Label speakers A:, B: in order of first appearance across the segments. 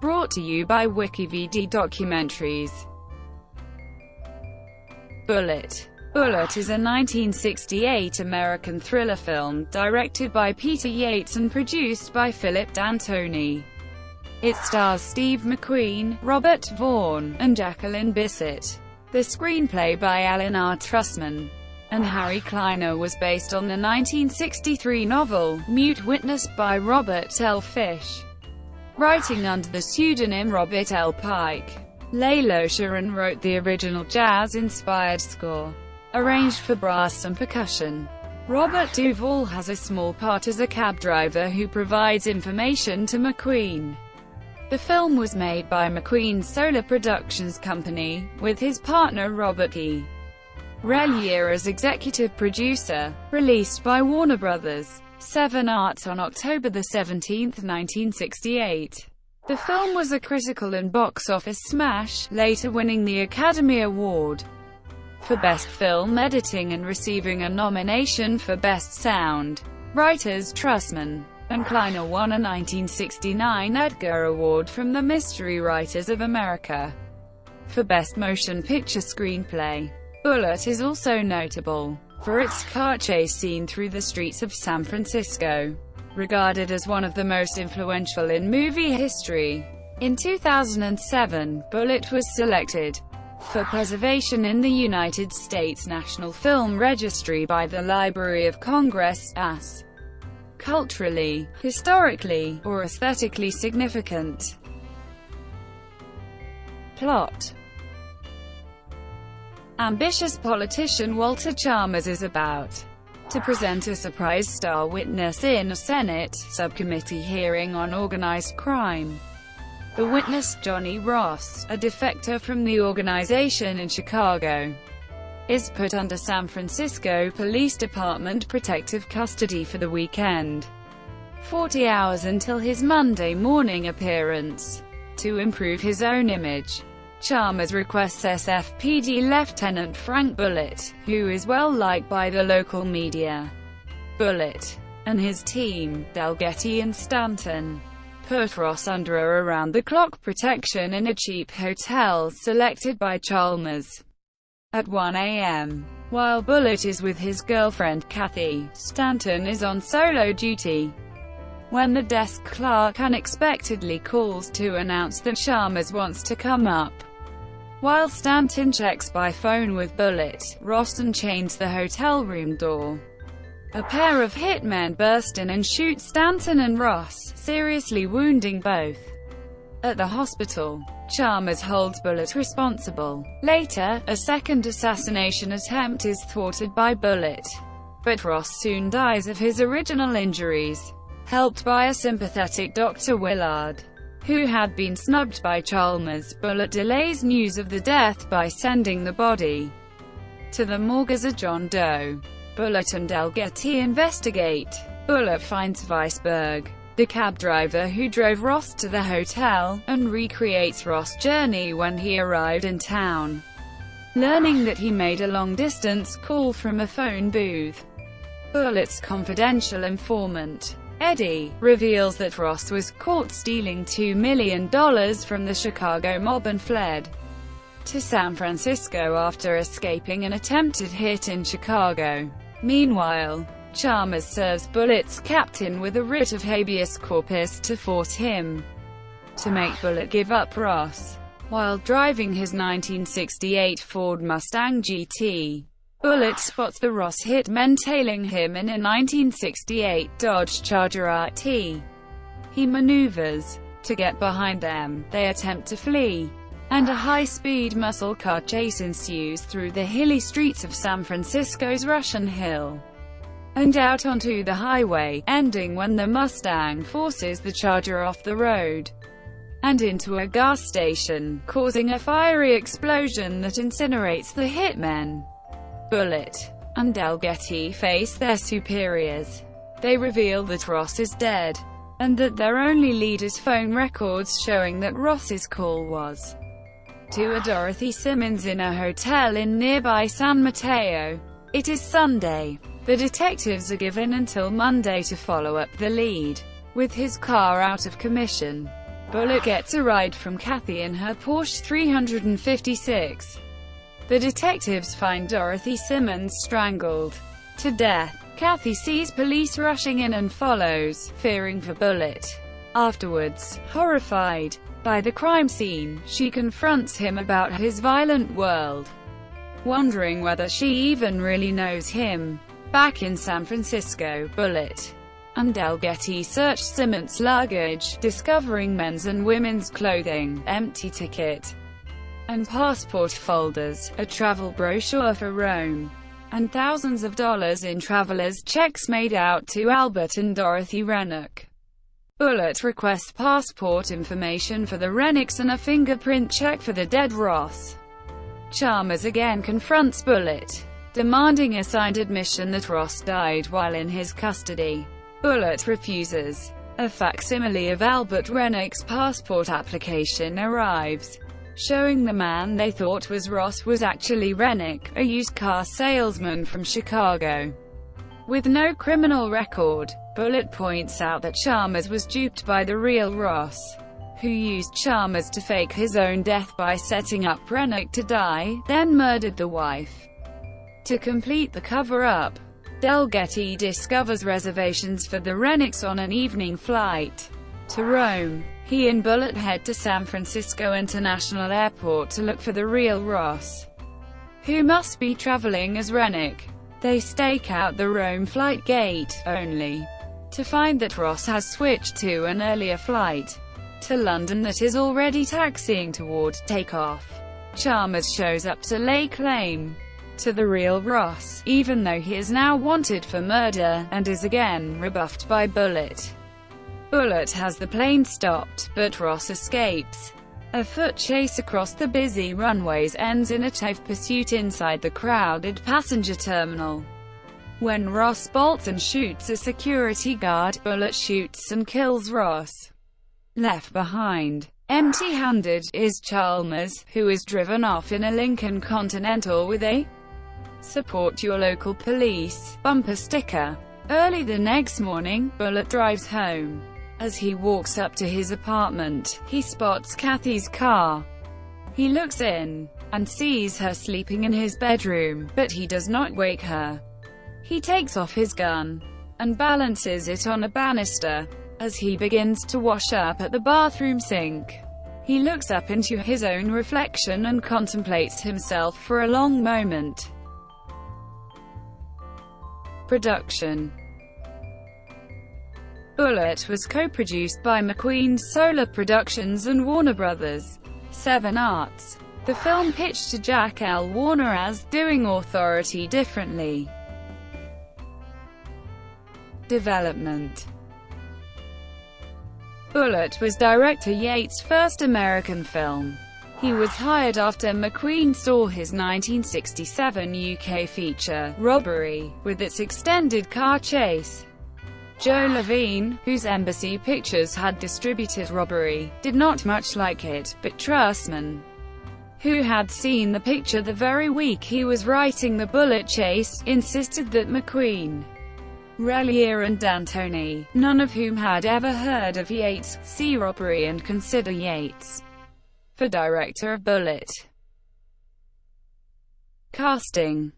A: Brought to you by WikiVidi Documentaries. Bullitt. Bullitt is a 1968 American thriller film, directed by Peter Yates and produced by Philip D'Antoni. It stars Steve McQueen, Robert Vaughn, and Jacqueline Bisset. The screenplay by Alan R. Trustman and Harry Kleiner was based on the 1963 novel, Mute Witness by Robert L. Fish. Writing under the pseudonym Robert L. Pike, Lalo Schifrin wrote the original jazz-inspired score, arranged for brass and percussion. Robert Duvall has a small part as a cab driver who provides information to McQueen. The film was made by McQueen's Solar Productions Company, with his partner Robert E. Relyea as executive producer. Released by Warner Bros. 7 Arts on October 17, 1968. The film was a critical and box office smash, later winning the Academy Award for Best Film Editing and receiving a nomination for Best Sound. Writers Trustman and Kleiner won a 1969 Edgar Award from the Mystery Writers of America for Best Motion Picture Screenplay. Bullitt is also notable for its car chase scene through the streets of San Francisco, regarded as one of the most influential in movie history. In 2007, Bullitt was selected for preservation in the United States National Film Registry by the Library of Congress as culturally, historically, or aesthetically significant. Plot. Ambitious politician Walter Chalmers is about to present a surprise star witness in a Senate subcommittee hearing on organized crime. The witness, Johnny Ross, a defector from the organization in Chicago, is put under San Francisco Police Department protective custody for the weekend, 40 hours until his Monday morning appearance. To improve his own image, Chalmers requests SFPD Lieutenant Frank Bullitt, who is well liked by the local media. Bullitt and his team, Dalgetty and Stanton, put Ross under around-the-clock protection in a cheap hotel selected by Chalmers at 1 a.m. While Bullitt is with his girlfriend Kathy, Stanton is on solo duty. When the desk clerk unexpectedly calls to announce that Chalmers wants to come up, while Stanton checks by phone with Bullitt, Ross unchains the hotel room door. A pair of hitmen burst in and shoot Stanton and Ross, seriously wounding both. At the hospital, Chalmers holds Bullitt responsible. Later, a second assassination attempt is thwarted by Bullitt, but Ross soon dies of his original injuries, helped by a sympathetic Dr. Willard, who had been snubbed by Chalmers. Bullitt delays news of the death by sending the body to the morgue as a John Doe. Bullitt and Dalgetty investigate. Bullitt finds Weisberg, the cab driver who drove Ross to the hotel, and recreates Ross' journey when he arrived in town, learning that he made a long-distance call from a phone booth. Bullitt's confidential informant, Eddie, reveals that Ross was caught stealing $2 million from the Chicago mob and fled to San Francisco after escaping an attempted hit in Chicago. Meanwhile, Chalmers serves Bullitt's captain with a writ of habeas corpus to force him to make Bullitt give up Ross. While driving his 1968 Ford Mustang GT, Bullitt spots the Ross hitmen tailing him in a 1968 Dodge Charger RT. He maneuvers to get behind them, they attempt to flee, and a high-speed muscle car chase ensues through the hilly streets of San Francisco's Russian Hill and out onto the highway, ending when the Mustang forces the Charger off the road and into a gas station, causing a fiery explosion that incinerates the hitmen. Bullitt and Dalgetty face their superiors. They reveal that Ross is dead, and that their only lead is phone records showing that Ross's call was to a Dorothy Simmons in a hotel in nearby San Mateo. It is Sunday. The detectives are given until Monday to follow up the lead. With his car out of commission, Bullitt gets a ride from Kathy in her Porsche 356. The detectives find Dorothy Simmons strangled to death. Kathy sees police rushing in and follows, fearing for Bullitt. Afterwards, horrified by the crime scene, she confronts him about his violent world, wondering whether she even really knows him. Back in San Francisco, Bullitt and Delgetty search Simmons' luggage, discovering men's and women's clothing, empty ticket and passport folders, a travel brochure for Rome, and thousands of dollars in travelers' checks made out to Albert and Dorothy Rennick. Bullitt requests passport information for the Rennicks and a fingerprint check for the dead Ross. Chalmers again confronts Bullitt, demanding a signed admission that Ross died while in his custody. Bullitt refuses. A facsimile of Albert Rennick's passport application arrives, showing the man they thought was Ross was actually Rennick, a used car salesman from Chicago with no criminal record. Bullitt points out that Chalmers was duped by the real Ross, who used Chalmers to fake his own death by setting up Rennick to die, then murdered the wife to complete the cover-up. Delgetty discovers reservations for the Rennicks on an evening flight to Rome. He and Bullitt head to San Francisco International Airport to look for the real Ross, who must be traveling as Rennick. They stake out the Rome flight gate, only to find that Ross has switched to an earlier flight to London that is already taxiing toward takeoff. Chalmers shows up to lay claim to the real Ross, even though he is now wanted for murder, and is again rebuffed by Bullitt. Bullitt has the plane stopped, but Ross escapes. A foot chase across the busy runways ends in a tough pursuit inside the crowded passenger terminal. When Ross bolts and shoots a security guard, Bullitt shoots and kills Ross. Left behind, empty-handed, is Chalmers, who is driven off in a Lincoln Continental with a "Support Your Local Police" bumper sticker. Early the next morning, Bullitt drives home. As he walks up to his apartment, he spots Kathy's car. He looks in and sees her sleeping in his bedroom, but he does not wake her. He takes off his gun and balances it on a banister. As he begins to wash up at the bathroom sink, he looks up into his own reflection and contemplates himself for a long moment. Production. Bullitt was co-produced by McQueen's Solar Productions and Warner Brothers. 7 Arts. The film pitched to Jack L. Warner as "doing authority differently." Development. Bullitt was director Yates' first American film. He was hired after McQueen saw his 1967 UK feature, Robbery, with its extended car chase. Joe Levine, whose Embassy Pictures had distributed Robbery, did not much like it, but Trustman, who had seen the picture the very week he was writing the Bullitt chase, insisted that McQueen, Relyea and D'Antoni, none of whom had ever heard of Yates, see Robbery and consider Yates for director of Bullitt. Casting.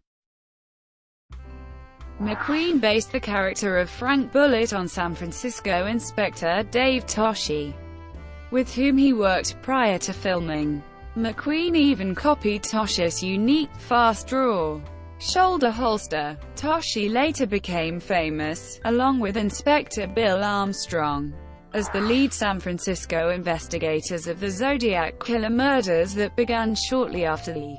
A: McQueen based the character of Frank Bullitt on San Francisco Inspector Dave Toschi, with whom he worked prior to filming. McQueen even copied Toschi's unique fast-draw shoulder holster. Toschi later became famous, along with Inspector Bill Armstrong, as the lead San Francisco investigators of the Zodiac killer murders that began shortly after the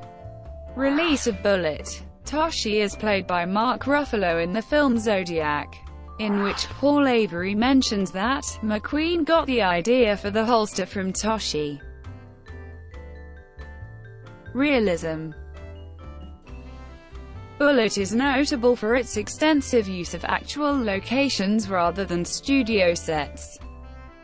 A: release of Bullitt. Toschi is played by Mark Ruffalo in the film Zodiac, in which Paul Avery mentions that McQueen got the idea for the holster from Toschi. Realism. Bullitt is notable for its extensive use of actual locations rather than studio sets,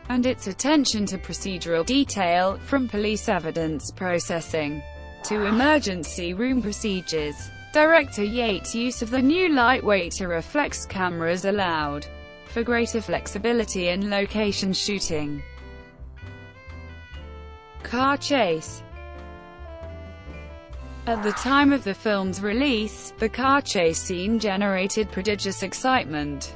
A: and its attention to procedural detail, from police evidence processing to emergency room procedures. Director Yates' use of the new lightweight reflex cameras allowed for greater flexibility in location shooting. car chase. At the time of the film's release, the car chase scene generated prodigious excitement.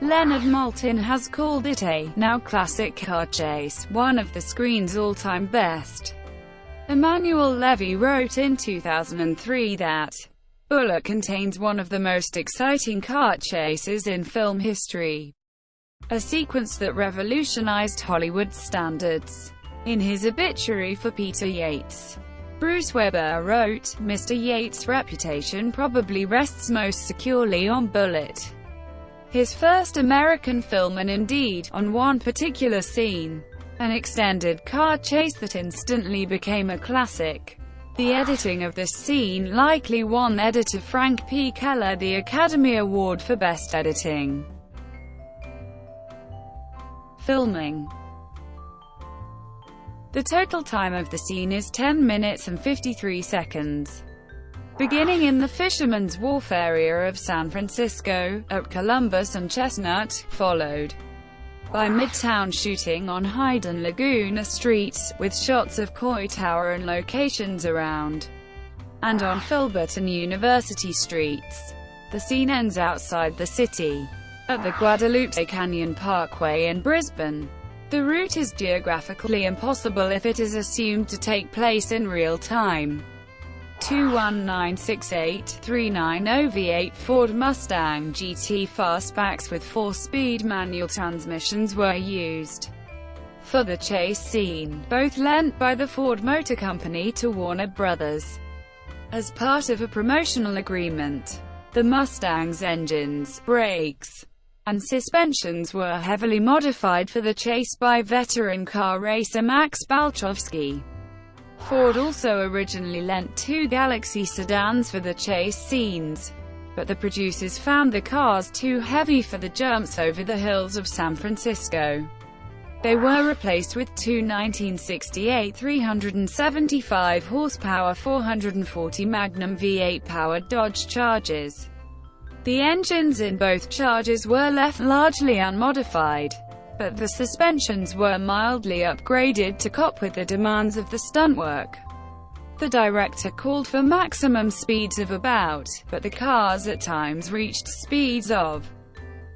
A: Leonard Maltin has called it a now classic car chase, one of the screen's all-time best. Emmanuel Levy wrote in 2003 that Bullitt contains one of the most exciting car chases in film history, a sequence that revolutionized Hollywood standards. In his obituary for Peter Yates, Bruce Weber wrote, "Mr. Yates' reputation probably rests most securely on Bullitt, his first American film, and indeed, on one particular scene, an extended car chase that instantly became a classic. The editing of this scene likely won editor Frank P. Keller the Academy Award for Best Editing." Filming. The total time of the scene is 10 minutes and 53 seconds. Beginning in the Fisherman's Wharf area of San Francisco, at Columbus and Chestnut, followed by Midtown shooting on Hyde and Laguna Streets, with shots of Coy Tower and locations around, and on Filbert and University Streets. The scene ends outside the city, at the Guadalupe Canyon Parkway in Brisbane. The route is geographically impossible if it is assumed to take place in real time. 21968-390 V8 Ford Mustang GT fastbacks with 4-speed manual transmissions were used for the chase scene, both lent by the Ford Motor Company to Warner Brothers as part of a promotional agreement. The Mustang's engines, brakes, and suspensions were heavily modified for the chase by veteran car racer Max Balchowski. Ford also originally lent 2 Galaxy sedans for the chase scenes, but the producers found the cars too heavy for the jumps over the hills of San Francisco. They were replaced with 2 1968 375 horsepower 440 Magnum V8 powered Dodge Chargers. The engines in both Chargers were left largely unmodified, but the suspensions were mildly upgraded to cope with the demands of the stunt work. The director called for maximum speeds of about, but the cars at times reached speeds of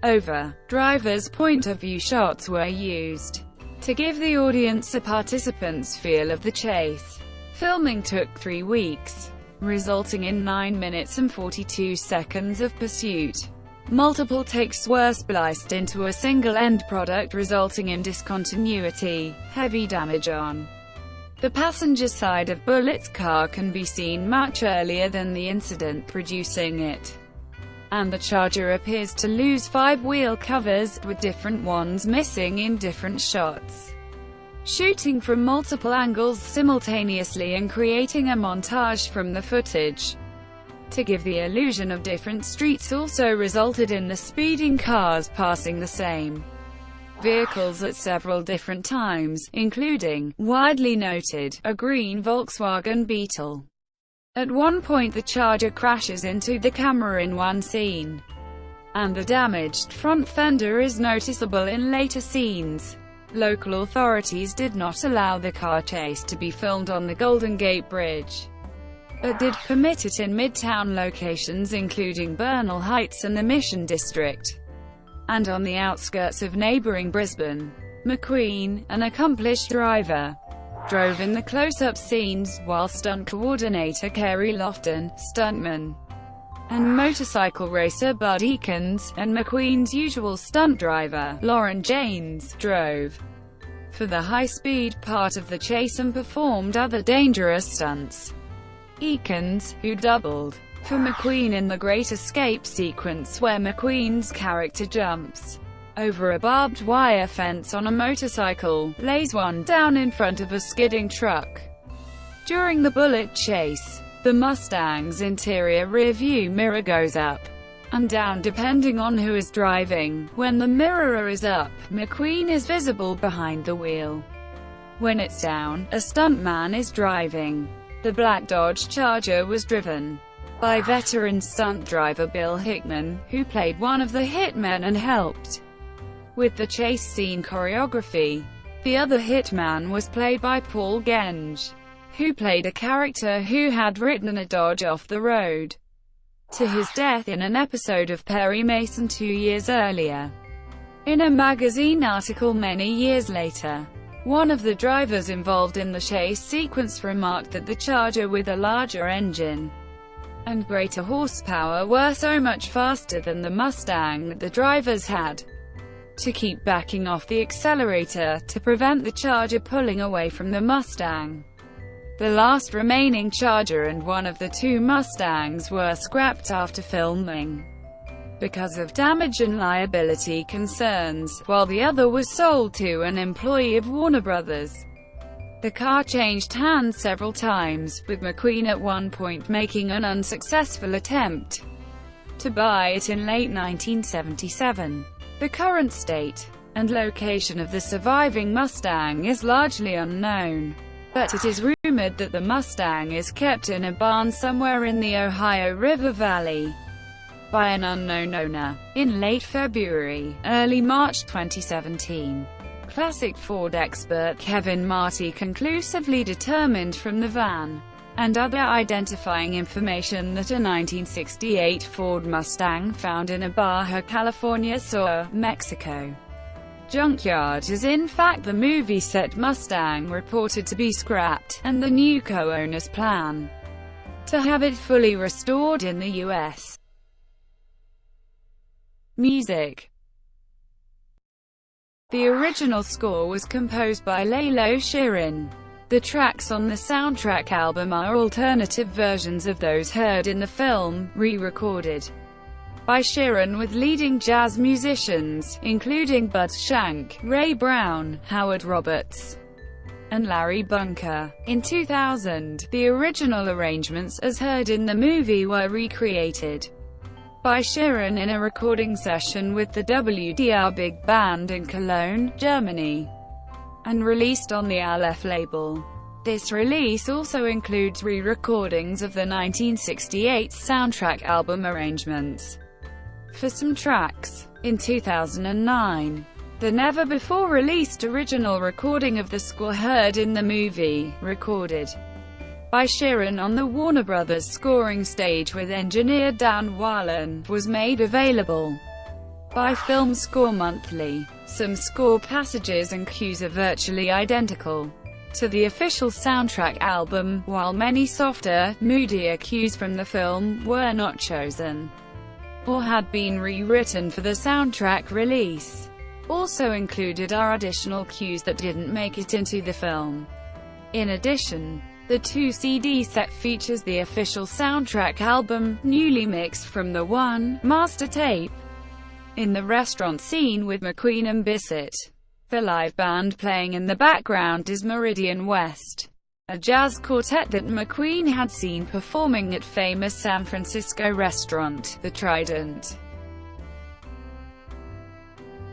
A: over. Drivers' point-of-view shots were used to give the audience a participant's feel of the chase. Filming took 3 weeks, resulting in 9 minutes and 42 seconds of pursuit. Multiple takes were spliced into a single end product, resulting in discontinuity. Heavy damage on the passenger side of Bullitt's car can be seen much earlier than the incident producing it, and the Charger appears to lose 5 wheel covers, with different ones missing in different shots. Shooting from multiple angles simultaneously and creating a montage from the footage to give the illusion of different streets also resulted in the speeding cars passing the same vehicles at several different times, including, widely noted, a green Volkswagen Beetle. At one point the Charger crashes into the camera in one scene, and the damaged front fender is noticeable in later scenes. Local authorities did not allow the car chase to be filmed on the Golden Gate Bridge, but did permit it in Midtown locations including Bernal Heights and the Mission District, and on the outskirts of neighboring Brisbane. McQueen, an accomplished driver, drove in the close-up scenes, while stunt coordinator Kerry Lofton, stuntman and motorcycle racer Bud Eakins, and McQueen's usual stunt driver, Lauren Janes, drove for the high-speed part of the chase and performed other dangerous stunts. Eakins, who doubled for McQueen in the Great Escape sequence where McQueen's character jumps over a barbed wire fence on a motorcycle, lays one down in front of a skidding truck. During the Bullitt chase, the Mustang's interior rear-view mirror goes up and down depending on who is driving. When the mirror is up, McQueen is visible behind the wheel. When it's down, a stuntman is driving. The black Dodge Charger was driven by veteran stunt driver Bill Hickman, who played one of the hitmen and helped with the chase scene choreography. The other hitman was played by Paul Genge, who played a character who had ridden a Dodge off the road to his death in an episode of Perry Mason 2 years earlier. In a magazine article many years later, one of the drivers involved in the chase sequence remarked that the Charger with a larger engine and greater horsepower were so much faster than the Mustang that the drivers had to keep backing off the accelerator to prevent the Charger pulling away from the Mustang. The last remaining Charger and one of the two Mustangs were scrapped after filming because of damage and liability concerns, while the other was sold to an employee of Warner Brothers. The car changed hands several times, with McQueen at one point making an unsuccessful attempt to buy it in late 1977. The current state and location of the surviving Mustang is largely unknown, but it is rumored that the Mustang is kept in a barn somewhere in the Ohio River Valley by an unknown owner. In late February, early March 2017, classic Ford expert Kevin Marti conclusively determined from the van and other identifying information that a 1968 Ford Mustang found in a Baja California Sur, Mexico junkyard is in fact the movie set Mustang reported to be scrapped, and the new co-owners plan to have it fully restored in the U.S. Music. The original score was composed by Lalo Schifrin. The tracks on the soundtrack album are alternative versions of those heard in the film, re-recorded by Schifrin with leading jazz musicians, including Bud Shank, Ray Brown, Howard Roberts, and Larry Bunker. In 2000, the original arrangements as heard in the movie were recreated by Schifrin in a recording session with the WDR Big Band in Cologne, Germany, and released on the Aleph label. This release also includes re-recordings of the 1968 soundtrack album arrangements for some tracks. In 2009, the never-before-released original recording of the score heard in the movie, recorded by Schifrin on the Warner Brothers scoring stage with engineer Dan Wallen, was made available by Film Score Monthly. Some score passages and cues are virtually identical to the official soundtrack album, while many softer, moodier cues from the film were not chosen or had been rewritten for the soundtrack release. Also included are additional cues that didn't make it into the film. In addition, the 2-CD set features the official soundtrack album, newly mixed from the one master tape. In the restaurant scene with McQueen and Bisset, the live band playing in the background is Meridian West, a jazz quartet that McQueen had seen performing at famous San Francisco restaurant, The Trident.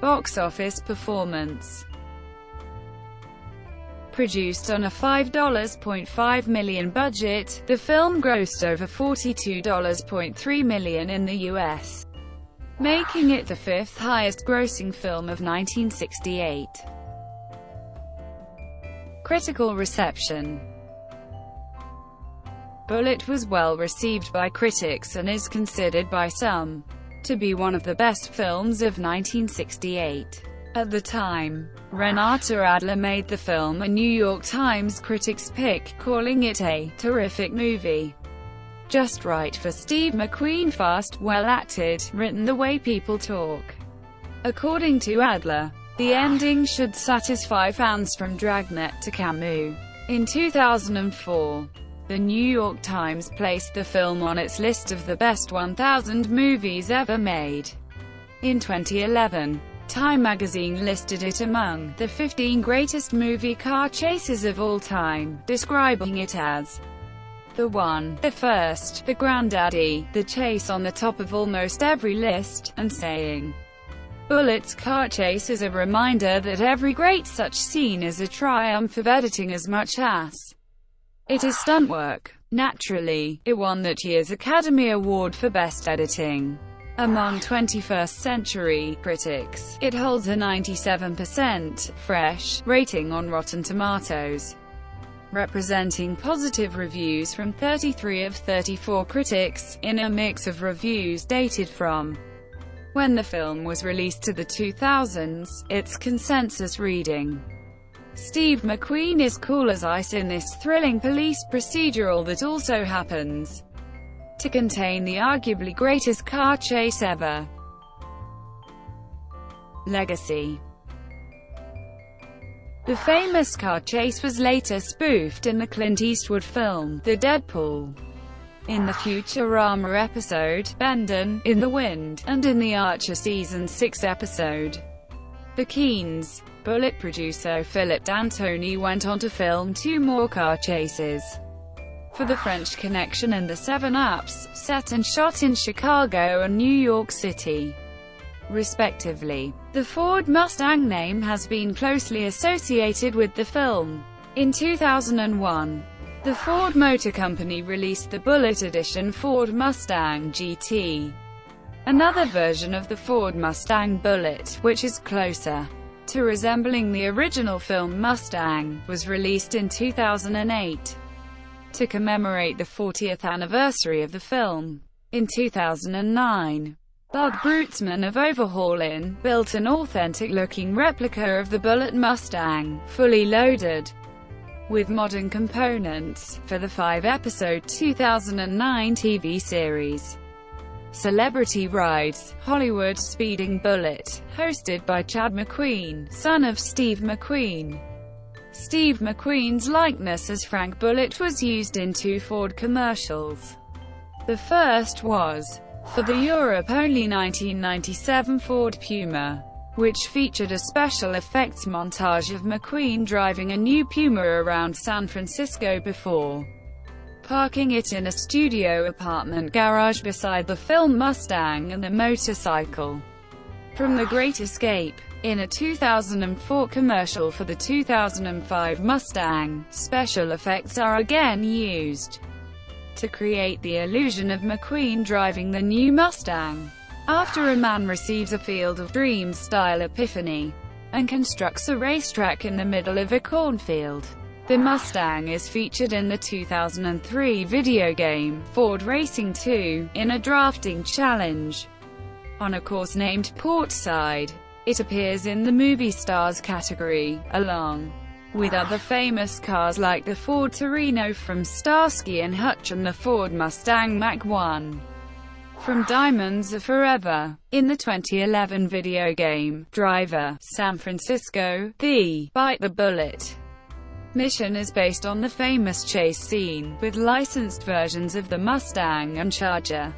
A: Box office performance. Produced on a $5.5 million budget, the film grossed over $42.3 million in the U.S., making it the fifth highest-grossing film of 1968. Critical reception. Bullitt was well received by critics and is considered by some to be one of the best films of 1968. At the time, Renata Adler made the film a New York Times critic's pick, calling it a terrific movie. Just right for Steve McQueen, fast, well-acted, written the way people talk. According to Adler, the ending should satisfy fans from Dragnet to Camus. In 2004, the New York Times placed the film on its list of the best 1,000 movies ever made. In 2011, Time magazine listed it among the 15 greatest movie car chases of all time, describing it as the one, the first, the granddaddy, the chase on the top of almost every list, and saying, Bullitt's car chase is a reminder that every great such scene is a triumph of editing as much as it is stunt work. Naturally, it won that year's Academy Award for Best Editing. Among 21st-century critics, it holds a 97% fresh rating on Rotten Tomatoes, representing positive reviews from 33 of 34 critics, in a mix of reviews dated from when the film was released to the 2000s. Its consensus reading: Steve McQueen is cool as ice in this thrilling police procedural that also happens to contain the arguably greatest car chase ever. Legacy: the famous car chase was later spoofed in the Clint Eastwood film, The Deadpool, in the Futurama episode, Bendon, in the Wind, and in the Archer Season 6 episode, The Keens. Bullitt producer Philippe D'Antoni went on to film 2 more car chases for The French Connection and The 7 Ups, set and shot in Chicago and New York City, respectively. The Ford Mustang name has been closely associated with the film. In 2001, the Ford Motor Company released the Bullitt Edition Ford Mustang GT, another version of the Ford Mustang Bullitt, which is closer to resembling the original film Mustang, was released in 2008 to commemorate the 40th anniversary of the film. In 2009, Bug Brutzman of Overhaulin built an authentic-looking replica of the Bullitt Mustang, fully loaded with modern components, for the 5-episode 2009 TV series Celebrity Rides, Hollywood Speeding Bullitt, hosted by Chad McQueen, son of Steve McQueen. Steve McQueen's likeness as Frank Bullitt was used in 2 Ford commercials. The first was for the Europe-only 1997 Ford Puma, which featured a special effects montage of McQueen driving a new Puma around San Francisco before parking it in a studio apartment garage beside the film Mustang and the motorcycle from The Great Escape. In a 2004 commercial for the 2005 Mustang, special effects are again used to create the illusion of McQueen driving the new Mustang. After a man receives a Field of Dreams-style epiphany and constructs a racetrack in the middle of a cornfield, the Mustang is featured in the 2003 video game, Ford Racing 2, in a drafting challenge on a course named Portside. It appears in the Movie Stars category, along with other famous cars like the Ford Torino from Starsky and Hutch and the Ford Mustang Mach-1 from Diamonds Are Forever. In the 2011 video game, Driver, San Francisco, the Bite the Bullet mission is based on the famous chase scene, with licensed versions of the Mustang and Charger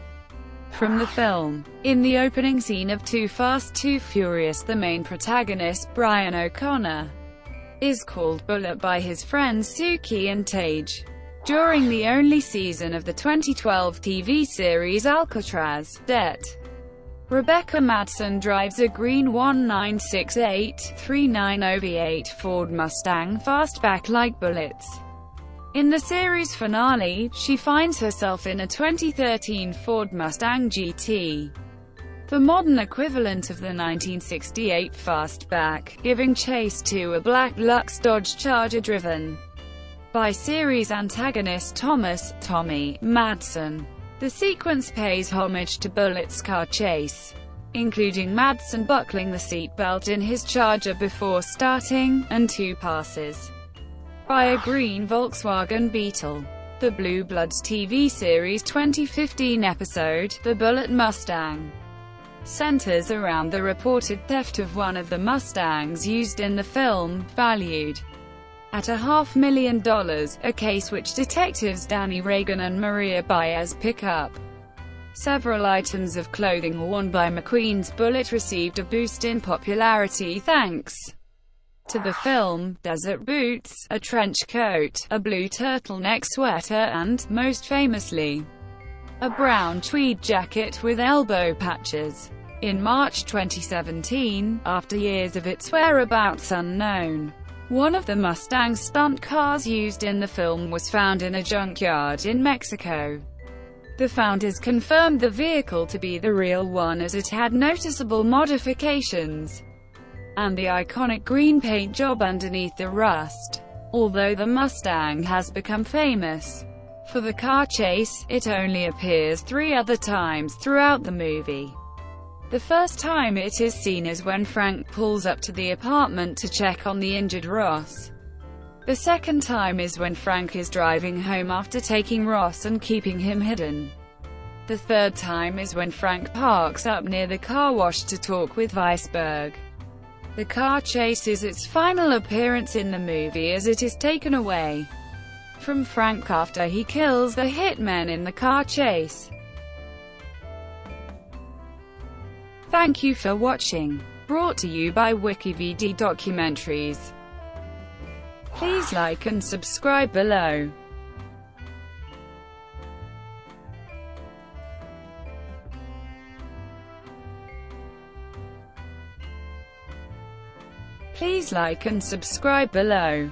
A: from the film. In the opening scene of Too Fast, Too Furious, the main protagonist, Brian O'Connor, is called Bullitt by his friends Suki and Tage. During the only season of the 2012 TV series Alcatraz, Rebecca Madsen drives a green 1968-390 V8 Ford Mustang fastback like Bullitt's. In the series finale, she finds herself in a 2013 Ford Mustang GT, the modern equivalent of the 1968 fastback, giving chase to a black Lux Dodge Charger driven by series antagonist Tommy Madsen. The sequence pays homage to Bullitt's car chase, including Madsen buckling the seatbelt in his Charger before starting, and 2 passes by a green Volkswagen Beetle. The Blue Bloods TV series 2015 episode, The Bullitt Mustang, centers around the reported theft of one of the Mustangs used in the film, valued at $500,000, a case which detectives Danny Reagan and Maria Baez pick up. Several items of clothing worn by McQueen's Bullitt received a boost in popularity thanks to the film: desert boots, a trench coat, a blue turtleneck sweater and, most famously, a brown tweed jacket with elbow patches. In March 2017, after years of its whereabouts unknown, one of the Mustang stunt cars used in the film was found in a junkyard in Mexico. The founders confirmed the vehicle to be the real one as it had noticeable modifications and the iconic green paint job underneath the rust. Although the Mustang has become famous for the car chase, it only appears 3 other times throughout the movie. The first time it is seen is when Frank pulls up to the apartment to check on the injured Ross. The second time is when Frank is driving home after taking Ross and keeping him hidden. The third time is when Frank parks up near the car wash to talk with Weisberg. The car chase is its final appearance in the movie as it is taken away from Frank after he kills the hitmen in the car chase. Thank you for watching. Brought to you by WikiVidi Documentaries. Please like and subscribe below. Please like and subscribe below.